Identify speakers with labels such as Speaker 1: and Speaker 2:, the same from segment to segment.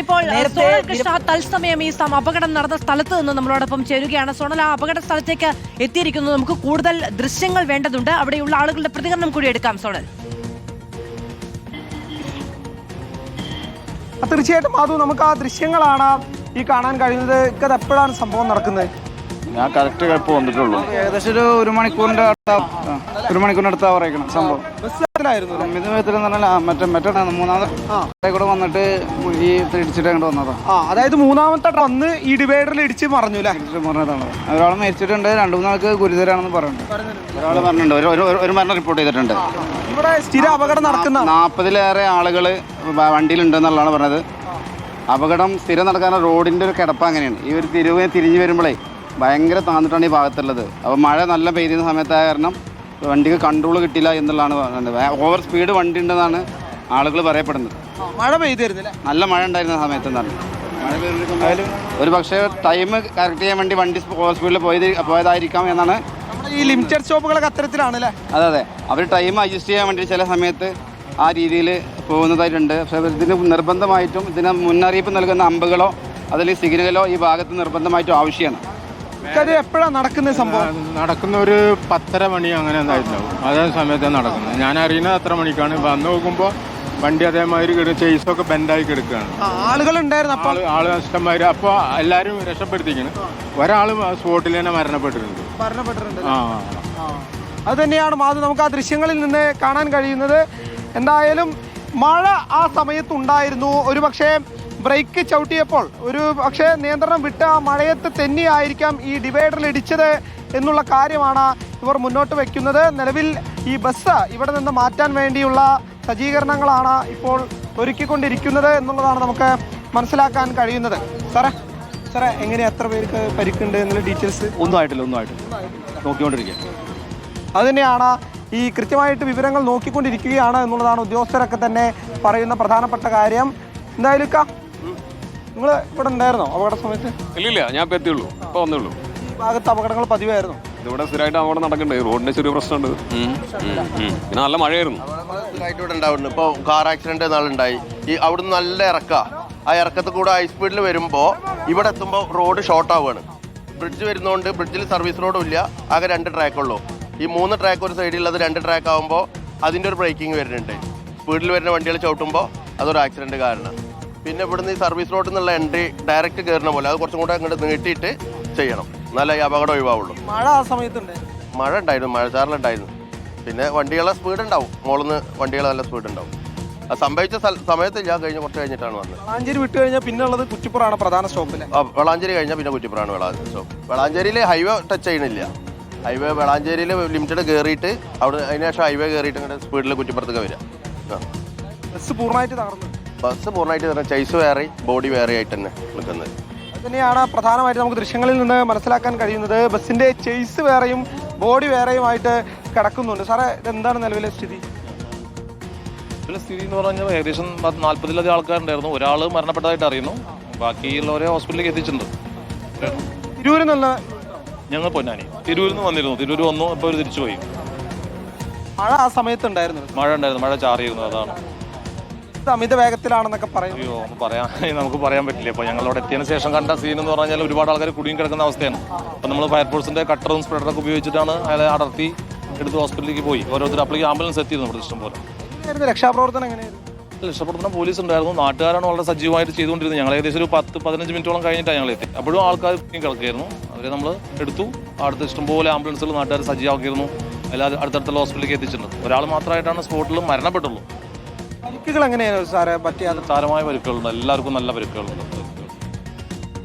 Speaker 1: ഇപ്പോൾ സോണൽ കൃഷ്ണ തത്സമയം ഈ അപകടം നടന്ന സ്ഥലത്ത് നിന്ന് നമ്മളോടൊപ്പം ചേരുകയാണ്. സോണൽ, ആ അപകട സ്ഥലത്തേക്ക് എത്തിയിരിക്കുന്നു. നമുക്ക് കൂടുതൽ ദൃശ്യങ്ങൾ വേണ്ടതുണ്ട്. അവിടെയുള്ള ആളുകളുടെ പ്രതികരണം കൂടി എടുക്കാം. സോണൽ,
Speaker 2: തീർച്ചയായിട്ടും അത് നമുക്ക് ആ ദൃശ്യങ്ങളാണ് ഈ കാണാൻ കഴിയുന്നത്. ഇത് എപ്പോഴാണ് സംഭവം നടക്കുന്നത്?
Speaker 3: ഞാൻ കറക്റ്റ് ഇപ്പോൾ വന്നിട്ടുള്ളൂ. ഏകദേശം ഒരു മണിക്കൂറിന്റെ അടുത്താ പറയണം സംഭവം.
Speaker 2: ബസ്സിലായിരുന്നു
Speaker 3: മറ്റേ മൂന്നാമത്തെ കൂടെ വന്നിട്ട് ഈ ഇടിച്ചിട്ട് അങ്ങോട്ട് വന്നതാ.
Speaker 2: അതായത് മൂന്നാമത്തെ വന്ന് ഈ ഡിവൈഡറിൽ ഇടിച്ച് മറിഞ്ഞു അല്ലേ?
Speaker 3: പറഞ്ഞതാണ്. ഒരാൾ മരിച്ചിട്ടുണ്ട്, 2-3 ആൾക്ക് ഗുരുതരാണെന്ന് പറയുന്നുണ്ട്. ഒരാൾ പറഞ്ഞിട്ടുണ്ട്, ഒരു മരണം റിപ്പോർട്ട് ചെയ്തിട്ടുണ്ട്.
Speaker 2: ഇവിടെ സ്ഥിര അപകടം നടക്കുന്ന
Speaker 3: 40-ലേറെ ആളുകൾ വണ്ടിയിലുണ്ടെന്നുള്ളതാണ് പറഞ്ഞത്. അപകടം സ്ഥിരം നടക്കാൻ റോഡിന്റെ ഒരു കിടപ്പ് അങ്ങനെയാണ്. ഈ ഒരു തിരിഞ്ഞു വരുമ്പോഴേ ഭയങ്കര താന്നിട്ടാണ് ഈ ഭാഗത്തുള്ളത്. അപ്പോൾ മഴ നല്ല പെയ്യുന്ന സമയത്തായ കാരണം വണ്ടിക്ക് കൺട്രോൾ കിട്ടില്ല എന്നുള്ളതാണ് പറയുന്നത്. ഓവർ സ്പീഡ് വണ്ടി ഉണ്ടെന്നാണ് ആളുകൾ പറയപ്പെടുന്നത്.
Speaker 2: മഴ പെയ്തിരുന്നില്ല,
Speaker 3: നല്ല മഴ ഉണ്ടായിരുന്ന സമയത്ത് എന്താണ് മഴ പെയ്തിട്ടുണ്ടായാലും ഒരു പക്ഷേ ടൈം കറക്റ്റ് ചെയ്യാൻ വേണ്ടി വണ്ടി ഓവർ സ്പീഡിൽ പോയതായിരിക്കാം എന്നാണ്.
Speaker 2: ഈ ലിമിറ്റഡ് സ്റ്റോപ്പുകളൊക്കെ അത്തരത്തിലാണല്ലേ?
Speaker 3: അതെ, അവർ ടൈം അഡ്ജസ്റ്റ് ചെയ്യാൻ വേണ്ടി ചില സമയത്ത് ആ രീതിയിൽ പോകുന്നതായിട്ടുണ്ട്. പക്ഷേ ഇതിന് നിർബന്ധമായിട്ടും ഇതിന് മുന്നറിയിപ്പ് നൽകുന്ന അമ്പുകളോ അതിൽ സിഗ്നലോ ഈ ഭാഗത്ത് നിർബന്ധമായിട്ടും ആവശ്യമാണ്.
Speaker 2: എപ്പോഴാണ് നടക്കുന്ന സംഭവം?
Speaker 4: നടക്കുന്ന ഒരു 10:30 മണി അങ്ങനെ എന്തായിട്ടുണ്ടാവും. അതേ സമയത്താണ് നടക്കുന്നത്. ഞാൻ അറിയുന്നത് അത്ര മണിക്കാണ്. വന്ന് നോക്കുമ്പോൾ വണ്ടി അതേമാതിരി ചേസൊക്കെ ബെൻഡായി കിടക്കുകയാണ്.
Speaker 2: ആളുകളുണ്ടായിരുന്നു,
Speaker 4: ആള് ഇഷ്ടംമാതിരി. അപ്പോൾ എല്ലാവരും രക്ഷപ്പെടുത്തിക്കണം. ഒരാൾ സ്പോട്ടിൽ തന്നെ മരണപ്പെട്ടിട്ടുണ്ട്.
Speaker 2: അത് തന്നെയാണ് മാധു നമുക്ക് ആ ദൃശ്യങ്ങളിൽ നിന്ന് കാണാൻ കഴിയുന്നത്. എന്തായാലും മഴ ആ സമയത്തുണ്ടായിരുന്നു. ഒരു പക്ഷേ ബ്രേക്ക് ചവിട്ടിയപ്പോൾ ഒരു പക്ഷേ നിയന്ത്രണം വിട്ട് ആ മഴയത്ത് തന്നെയായിരിക്കാം ഈ ഡിവൈഡറിൽ ഇടിച്ചത് എന്നുള്ള കാര്യമാണ് ഇവർ മുന്നോട്ട് വയ്ക്കുന്നത്. നിലവിൽ ഈ ബസ് ഇവിടെ നിന്ന് മാറ്റാൻ വേണ്ടിയുള്ള സജ്ജീകരണങ്ങളാണ് ഇപ്പോൾ ഒരുക്കിക്കൊണ്ടിരിക്കുന്നത് എന്നുള്ളതാണ് നമുക്ക് മനസ്സിലാക്കാൻ കഴിയുന്നത്. സാറേ എങ്ങനെ എത്ര പേർക്ക് പരിക്കുണ്ട് എന്നുള്ള ഡീറ്റെയിൽസ്?
Speaker 5: ഒന്നും ആയിട്ടില്ല നോക്കിക്കൊണ്ടിരിക്കുക.
Speaker 2: അത് തന്നെയാണ് ഈ കൃത്യമായിട്ട് വിവരങ്ങൾ നോക്കിക്കൊണ്ടിരിക്കുകയാണ് എന്നുള്ളതാണ് ഉദ്യോഗസ്ഥരൊക്കെ തന്നെ പറയുന്ന പ്രധാനപ്പെട്ട കാര്യം. എന്തായാലും നിങ്ങൾ ഇവിടെ ഉണ്ടായിരുന്നോ അപകട സമയത്ത്?
Speaker 6: ഇല്ല, ഞാൻ ഇപ്പോൾ എത്തിയുള്ളൂ, ഇപ്പോൾ വന്നേ ഉള്ളൂ.
Speaker 2: ഈ ഭാഗത്ത് അപകടങ്ങൾ പതിവായിരുന്നു?
Speaker 6: ഇതിവിടെ സ്ഥിരമായിട്ട് അപകടം നടക്കണ്ടേ, റോഡിന്റെ ചെറിയ പ്രശ്നമുണ്ട്. പിന്നെ നല്ല മഴയായിരുന്നു.
Speaker 7: ഇവിടെ ഉണ്ടാവുന്നു. ഇപ്പോൾ കാർ ആക്സിഡന്റ് നാളുണ്ടായി. ഈ അവിടുന്ന് നല്ല ആ ഇറക്കത്തിൽ കൂടെ ഹൈ സ്പീഡിൽ വരുമ്പോൾ ഇവിടെ എത്തുമ്പോൾ റോഡ് ഷോർട്ട് ആവുകയാണ്. ബ്രിഡ്ജ് വരുന്നതുകൊണ്ട് ബ്രിഡ്ജിൽ സർവീസ് റോഡും ഇല്ല, ആകെ 2 ട്രാക്കുള്ളൂ. ഈ 3 ട്രാക്ക് ഒരു സൈഡിലുള്ളത് 2 ട്രാക്ക് ആകുമ്പോൾ അതിൻ്റെ ഒരു ബ്രേക്കിംഗ് വരുന്നുണ്ട്. സ്പീഡിൽ വരുന്ന വണ്ടികൾ ചവിട്ടുമ്പോൾ അതൊരു ആക്സിഡന്റ് കാരണം. പിന്നെ ഇവിടുന്ന് ഈ സർവീസ് റോഡിൽ നിന്നുള്ള എൻട്രി ഡയറക്റ്റ് കയറുന്ന പോലെ അത് കുറച്ചും കൂടെ അങ്ങോട്ട് നീട്ടിയിട്ട് ചെയ്യണം, എന്നാലേ ഈ അപകടം ഒഴിവാവുള്ളൂ.
Speaker 2: മഴ ആ സമയത്തുണ്ട്,
Speaker 7: മഴ ഉണ്ടായിരുന്നു, മഴച്ചാറിലുണ്ടായിരുന്നു. പിന്നെ വണ്ടികളുടെ സ്പീഡ് ഉണ്ടാവും, മുകളിൽ നിന്ന് വണ്ടികൾ നല്ല സ്പീഡ് ഉണ്ടാവും. അത് സംഭവിച്ച സമയത്തില്ല, കുറച്ച് കഴിഞ്ഞിട്ടാണ് വന്നത്.
Speaker 2: വളാഞ്ചേരി വിട്ട് കഴിഞ്ഞാൽ പിന്നെ ഉള്ളത് കുറ്റിപ്പുറമാണ് പ്രധാന സ്റ്റോപ്പിൽ.
Speaker 7: വളാഞ്ചേരി കഴിഞ്ഞാൽ പിന്നെ കുറ്റിപ്പുറമാണ് വളാഞ്ചേരി സ്റ്റോപ്പ്. വളാഞ്ചേരിയിൽ ഹൈവേ ടച്ച് ചെയ്യണില്ല. ഹൈവേ വളാഞ്ചേരിയിൽ ലിമിറ്റഡ് കയറിയിട്ട് അവിടെ അതിനുശേഷം ഹൈവേ കയറിയിട്ട് ഇങ്ങനെ സ്പീഡിൽ കുറ്റിപ്പുറത്തേക്ക് വരിക.
Speaker 2: ബസ് പൂർണ്ണമായിട്ട് തകർന്നു.
Speaker 7: ബസ് പൂർണ്ണമായിട്ട് ചേസ് വേറെ ബോഡി വേറെ ആയിട്ട് തന്നെ നിൽക്കുന്നത്.
Speaker 2: അത് തന്നെയാണ് പ്രധാനമായിട്ട് നമുക്ക് ദൃശ്യങ്ങളിൽ നിന്ന് മനസ്സിലാക്കാൻ കഴിയുന്നത്. ബസ്സിന്റെ ചേസ് വേറെയും ബോഡി വേറെയുമായിട്ട് കിടക്കുന്നുണ്ട്. സാറേ, ഇതെന്താണ് നിലവിലെ സ്ഥിതി?
Speaker 5: എന്ന് പറഞ്ഞാൽ ഏകദേശം 40-ലധികം ആൾക്കാരുണ്ടായിരുന്നു. ഒരാൾ മരണപ്പെട്ടതായിട്ട് അറിയുന്നു. ബാക്കിയുള്ളവരെ ഹോസ്പിറ്റലിലേക്ക് എത്തിച്ചിട്ടുണ്ട്.
Speaker 2: തിരൂരിൽ നിന്ന്
Speaker 5: ഞങ്ങൾ പൊന്നാനി തിരൂരിൽ നിന്ന് വന്നിരുന്നു. തിരൂർ വന്നു, ഇപ്പോൾ അവർ തിരിച്ചുപോയി.
Speaker 2: മഴ ആ സമയത്ത് ഉണ്ടായിരുന്നു?
Speaker 5: മഴ ഉണ്ടായിരുന്നു, മഴ ചാറിയിരുന്നു. അതാണ്
Speaker 2: അമിത വേഗത്തിലാണെന്നൊക്കെ പറയും.
Speaker 5: അയ്യോ, നമുക്ക് പറയാൻ പറ്റില്ല. ഇപ്പോൾ ഞങ്ങളവിടെ എത്തിയതിനു ശേഷം കണ്ട സീൻ എന്ന് പറഞ്ഞാൽ ഒരുപാട് ആൾക്കാർ കുടുങ്ങി കിടക്കുന്ന അവസ്ഥയാണ്. അപ്പം നമ്മൾ ഫയർഫോഴ്സിന്റെ കട്ടറും സ്പ്രെഡറൊക്കെ ഉപയോഗിച്ചിട്ടാണ് അയാളെ അടർത്തി എടുത്ത് ഹോസ്പിറ്റലിലേക്ക് പോയി. ഓരോരുത്തർ അപ്പോഴേക്ക് ആംബുലൻസ് എത്തിയിരുന്നു ഇവിടെ ഇഷ്ടം പോലെ.
Speaker 2: രക്ഷാപ്രവർത്തനം എങ്ങനെയായിരുന്നു?
Speaker 5: രക്ഷപ്പെടുത്തുന്ന പോലീസ് ഉണ്ടായിരുന്നു, നാട്ടുകാരാണ് വളരെ സജീവമായിട്ട് ചെയ്തുകൊണ്ടിരുന്നത്. ഞങ്ങൾ ഏകദേശം ഒരു 10-15 മിനിറ്റോളം കഴിഞ്ഞിട്ടാണ് ഞങ്ങൾ എത്തി. അപ്പോഴും ആൾക്കാർ കിടക്കുകയായിരുന്നു. അവരെ നമ്മൾ എടുത്തു, അടുത്ത് ഇഷ്ടംപോലെ ആംബുലൻസുകൾ നാട്ടുകാർ സജീവമാക്കിയിരുന്നു. എല്ലാവരും അടുത്തടുത്തുള്ള ഹോസ്പിറ്റലിലേക്ക് എത്തിച്ചിട്ടുണ്ട്. ഒരാൾ മാത്രമായിട്ടാണ് സ്പോട്ടിൽ മരണപ്പെട്ടുള്ളൂ.
Speaker 2: പരിക്കുകൾ എങ്ങനെയാണ് സാറേ? പറ്റിയാൽ
Speaker 5: സാരമായ പരിക്കുകളുണ്ട്, എല്ലാവർക്കും നല്ല പരിക്കുകളുണ്ട്.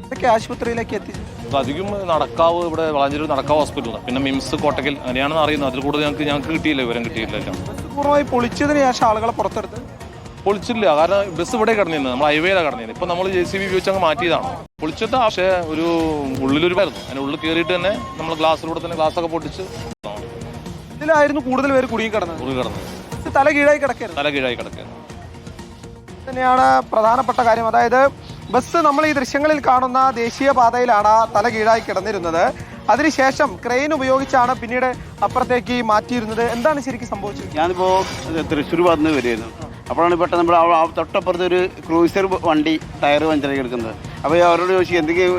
Speaker 2: ഇതൊക്കെ ആശുപത്രിയിലേക്ക് എത്തിച്ചു.
Speaker 5: അധികം നടക്കാവ്, ഇവിടെ വളാഞ്ചേരി നടക്കാവ് ഹോസ്പിറ്റലാണ്. പിന്നെ മിംസ്, കോട്ടക്കൽ അങ്ങനെയാണെന്ന് അറിയുന്നത്. അതിൽ കൂടുതൽ ഞങ്ങൾക്ക് കിട്ടിയില്ല, വിവരം കിട്ടിയില്ല.
Speaker 2: പൂർണ്ണമായി പൊളിച്ചതിന് ശേഷം ആളുകളെ പുറത്തെടുത്ത്
Speaker 5: പൊളിച്ചില്ല, കാരണം ബസ് ഇവിടെ കിടന്നിരുന്നത്, നമ്മൾ ഹൈവേയിലാണ് കിടന്നിരുന്നത്. ഇപ്പം നമ്മൾ JCB ഉപയോഗിച്ച് അങ്ങ് മാറ്റിയതാണ്. പൊളിച്ചിട്ട് പക്ഷേ ഒരു ഉള്ളിലൊരുവായിരുന്നു. അതിൻ്റെ ഉള്ളിൽ കയറിയിട്ട് തന്നെ നമ്മൾ ഗ്ലാസ്സിലൂടെ തന്നെ ഗ്ലാസ്സൊക്കെ പൊട്ടിച്ച്
Speaker 2: ഇതിലായിരുന്നു കൂടുതൽ പേര് കുടുങ്ങി കിടന്നത്. തല കീഴായി കിടക്കുകയായിരുന്നു. തന്നെയാണ് പ്രധാനപ്പെട്ട കാര്യം. അതായത് ബസ് നമ്മൾ ഈ ദൃശ്യങ്ങളിൽ കാണുന്ന ദേശീയപാതയിലാണ് തല കീഴായി കിടന്നിരുന്നത്. അതിനുശേഷം ക്രെയിൻ ഉപയോഗിച്ചാണ് പിന്നീട് അപ്പുറത്തേക്ക് മാറ്റിയിരുന്നത്. എന്താണ് ശരിക്കും സംഭവിച്ചത്?
Speaker 3: ഞാനിപ്പോൾ തൃശ്ശൂർ വന്ന് വരികയായിരുന്നു. അപ്പോഴാണ് പെട്ടെന്ന് നമ്മൾ തൊട്ടപ്പുറത്ത് ഒരു ക്രൂസർ വണ്ടി ടയർ പഞ്ചറായി എടുക്കുന്നത്. അപ്പോൾ അവരോട് ചോദിച്ചു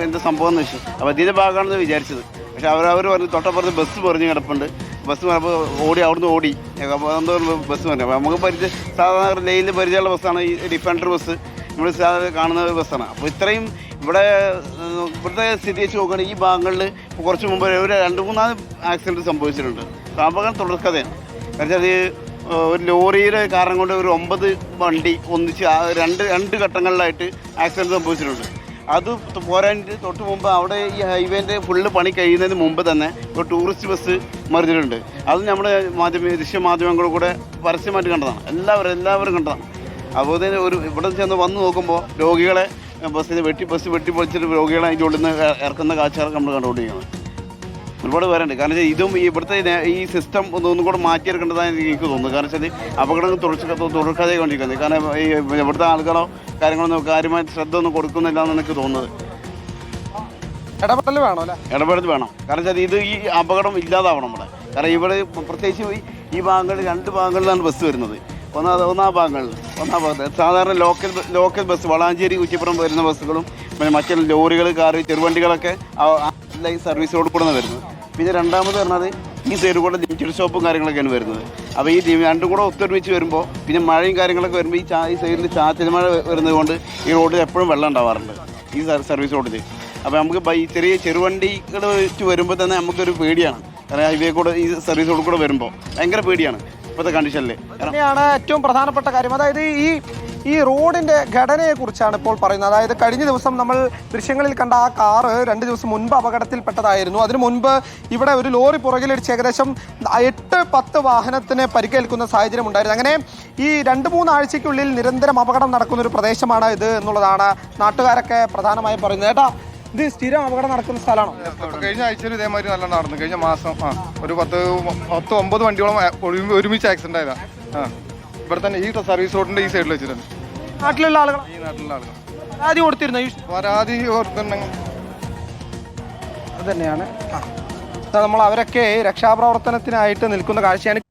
Speaker 3: എന്ത് സംഭവം എന്ന് വെച്ചു. അപ്പോൾ ഇതിൻ്റെ ഭാഗമാണെന്ന് വിചാരിച്ചത്. പക്ഷേ അവർ പറഞ്ഞു തൊട്ടപ്പുറത്ത് ബസ് പറഞ്ഞ് കിടപ്പുണ്ട്. ബസ് പറഞ്ഞപ്പോൾ അവിടുന്ന് ഓടി. അപ്പോൾ എന്തോ ബസ് പറഞ്ഞു. അപ്പോൾ നമുക്ക് സാധാരണ ലൈനിൽ പരിചയമുള്ള ബസ്സാണ് ഈ ഡിഫൻഡർ ബസ്. നമ്മൾ സാധാരണ കാണുന്ന ബസ്സാണ്. അപ്പോൾ ഇത്രയും ഇവിടുത്തെ സ്ഥിതി വെച്ച് നോക്കുകയാണെങ്കിൽ ഈ ഭാഗങ്ങളിൽ കുറച്ച് മുമ്പ് ഒരു 2-3 ആക്സിഡൻറ്റ് സംഭവിച്ചിട്ടുണ്ട്. അപകടം തുടർക്കഥയാണ്. കാരണം അത് ഒരു ലോറിയുടെ കാരണം കൊണ്ട് ഒരു 9 വണ്ടി ഒന്നിച്ച് രണ്ട് ഘട്ടങ്ങളിലായിട്ട് ആക്സിഡൻറ്റ് സംഭവിച്ചിട്ടുണ്ട്. അത് പോരാഞ്ഞിട്ട് തൊട്ട് മുമ്പ് അവിടെ ഈ ഹൈവേൻ്റെ ഫുള്ള് പണി കഴിയുന്നതിന് മുമ്പ് തന്നെ ഒരു ടൂറിസ്റ്റ് ബസ് മറിഞ്ഞിട്ടുണ്ട്. അത് നമ്മുടെ ദൃശ്യമാധ്യമങ്ങളിൽ കൂടെ പരസ്യമായിട്ട് കണ്ടതാണ്. എല്ലാവരും കണ്ടതാണ്. അതുപോലെ തന്നെ ഇവിടെ ചെന്ന് വന്ന് നോക്കുമ്പോൾ രോഗികളെ ബസ് വെട്ടിപ്പൊളിച്ചിട്ട് രോഗികളെ അതിൻ്റെ ഉള്ളിൽ നിന്ന് ഇറക്കുന്ന കാഴ്ചകളൊക്കെ നമ്മൾ കണ്ടുകൊണ്ടിരിക്കുന്നത്. ഒരുപാട് പേരുണ്ട്. കാരണം വെച്ചാൽ ഇതും ഇവിടുത്തെ ഈ സിസ്റ്റം ഒന്നും കൂടെ മാറ്റിയെടുക്കേണ്ടതായി എനിക്ക് തോന്നുന്നു. കാരണം വെച്ചാൽ അപകടങ്ങൾ തുടർക്കാതെ കൊണ്ടിരിക്കുന്നത്. കാരണം ഈ ഇവിടുത്തെ ആളുകളോ കാര്യങ്ങളൊന്നും കാര്യമായിട്ട് ശ്രദ്ധ ഒന്നും കൊടുക്കുന്നില്ല എന്ന് എനിക്ക് തോന്നുന്നത്.
Speaker 2: ഇടപെടൽ വേണം അല്ലേ?
Speaker 3: ഇടപെടൽ വേണം. കാരണം വെച്ചാൽ ഇത് ഈ അപകടം ഇല്ലാതാവണം ഇവിടെ. കാരണം ഇവിടെ പ്രത്യേകിച്ച് ഈ ഭാഗങ്ങളിൽ 2 ഭാഗങ്ങളിലാണ് ബസ് വരുന്നത്. ഒന്നാം ഭാഗത്ത് സാധാരണ ലോക്കൽ ബസ് വളാഞ്ചേരി കുറ്റിപ്പുറം വരുന്ന ബസ്സുകളും പിന്നെ മറ്റു ലോറികൾ, കാറ്, ചെറുവണ്ടികളൊക്കെ സർവീസ് റോഡ് കൂടെ വരുന്നത്. പിന്നെ രണ്ടാമത് പറഞ്ഞത് ഈ സൈഡ് കൂടെ ലിമിറ്റഡ് ഷോപ്പും കാര്യങ്ങളൊക്കെയാണ് വരുന്നത്. അപ്പോൾ ഈ രണ്ടും കൂടെ ഒത്തൊരുമിച്ച് വരുമ്പോൾ പിന്നെ മഴയും കാര്യങ്ങളൊക്കെ വരുമ്പോൾ ഈ സൈഡിൽ ചാറ്റൽ മഴ വരുന്നത് കൊണ്ട് ഈ റോഡിൽ എപ്പോഴും വെള്ളം ഉണ്ടാവാറുണ്ട് ഈ സർവീസ് റോഡിൽ. അപ്പോൾ നമുക്ക് ഈ ചെറിയ ചെറുവണ്ടികൾ വെച്ച് വരുമ്പോൾ തന്നെ നമുക്കൊരു പേടിയാണ്. കാരണം ഹൈവേ കൂടെ ഈ സർവീസ് റോഡ് കൂടെ വരുമ്പോൾ ഭയങ്കര പേടിയാണ് ഇപ്പോഴത്തെ കണ്ടീഷനിൽ.
Speaker 2: തന്നെയാണ് ഏറ്റവും പ്രധാനപ്പെട്ട കാര്യം. അതായത് ഈ റോഡിന്റെ ഘടനയെ കുറിച്ചാണ് ഇപ്പോൾ പറയുന്നത്. അതായത് കഴിഞ്ഞ ദിവസം നമ്മൾ ദൃശ്യങ്ങളിൽ കണ്ട ആ കാറ് 2 ദിവസം മുൻപ് അപകടത്തിൽപ്പെട്ടതായിരുന്നു. അതിനു മുൻപ് ഇവിടെ ഒരു ലോറി പുറകിലിടിച്ച് ഏകദേശം 8-10 വാഹനത്തിന് പരിക്കേൽക്കുന്ന സാഹചര്യം ഉണ്ടായിരുന്നു. അങ്ങനെ ഈ 2-3 ആഴ്ചയ്ക്കുള്ളിൽ നിരന്തരം അപകടം നടക്കുന്ന ഒരു പ്രദേശമാണ് ഇത് എന്നുള്ളതാണ് നാട്ടുകാരൊക്കെ പ്രധാനമായും പറയുന്നത്. ഏട്ടാ, ഇത് സ്ഥിരം അപകടം നടക്കുന്ന സ്ഥലമാണോ?
Speaker 8: കഴിഞ്ഞ ആഴ്ചയിൽ ഇതേമാതിരി നല്ല നടന്നു. കഴിഞ്ഞ മാസം ഒരു 10-9 വണ്ടിയോളം ഒരുമിച്ച് ആക്സിഡന്റ് ആയതാ. ഇവിടെ തന്നെ ഈ സർവീസ് റോഡിന്റെ ഈ സൈഡിൽ വെച്ചിട്ടുണ്ട്.
Speaker 2: നാട്ടിലുള്ള ആളുകൾ
Speaker 8: ഈ നാട്ടിലുള്ള ആളുകൾ
Speaker 2: പരാതി കൊടുത്തിരുന്നു.
Speaker 8: പരാതി കൊടുത്തിട്ടുണ്ടെങ്കിൽ
Speaker 2: അത് തന്നെയാണ് നമ്മൾ അവരൊക്കെ രക്ഷാപ്രവർത്തനത്തിനായിട്ട് നിൽക്കുന്ന കാഴ്ചയാണ്.